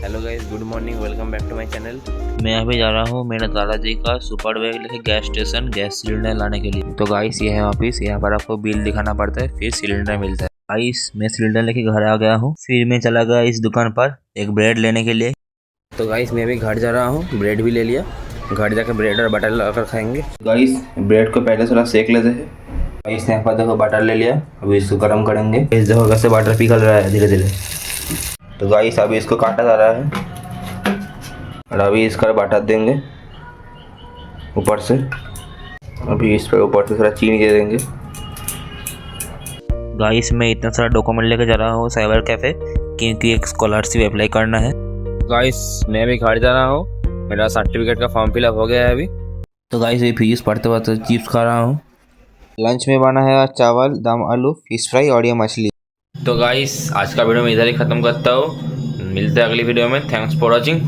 Hello guys, good morning, welcome back to my channel. मैं अभी जा रहा हूँ मेरे दादाजी का सुपर बैग लेके गैस स्टेशन गैस सिलेंडर लाने के लिए। तो गाइस ये है ऑफिस, यहाँ पर आपको बिल दिखाना पड़ता है फिर सिलेंडर मिलता है। गाइस मैं सिलेंडर लेके घर आ गया हूँ, फिर मैं चला गया इस दुकान पर एक ब्रेड लेने के लिए। तो गाइस मैं अभी घर जा रहा हूँ, ब्रेड भी ले लिया। घर जाकर ब्रेड और बटर लगाकर खाएंगे। गाइस ब्रेड को पहले थोड़ा सेक लेते हैं। गाइस यहाँ पर देखो बटर ले लिया, अभी इसको गर्म करेंगे। इस देखो कैसे बटर पिघल रहा है धीरे धीरे। तो गाइस अभी इसको काटा जा रहा है और अभी इसका बटर देंगे ऊपर से। अभी इस पर ऊपर से थोड़ा चीनी दे देंगे। गाइस मैं इतना सारा डॉक्यूमेंट लेके जा रहा हूँ साइबर कैफे, क्योंकि एक स्कॉलरशिप अप्लाई करना है। गाइस मैं अभी घर जा रहा हूँ, मेरा सर्टिफिकेट का फॉर्म फिलअप हो गया है अभी। तो गाइस ये फिजिक्स पढ़ते वक्त चिप्स खा रहा हूँ। लंच में बना है आज चावल, दम आलू, फिश फ्राई और ये मछली। तो गाइस आज का वीडियो मैं इधर ही ख़त्म करता हूँ। मिलते हैं अगली वीडियो में। Thanks for watching.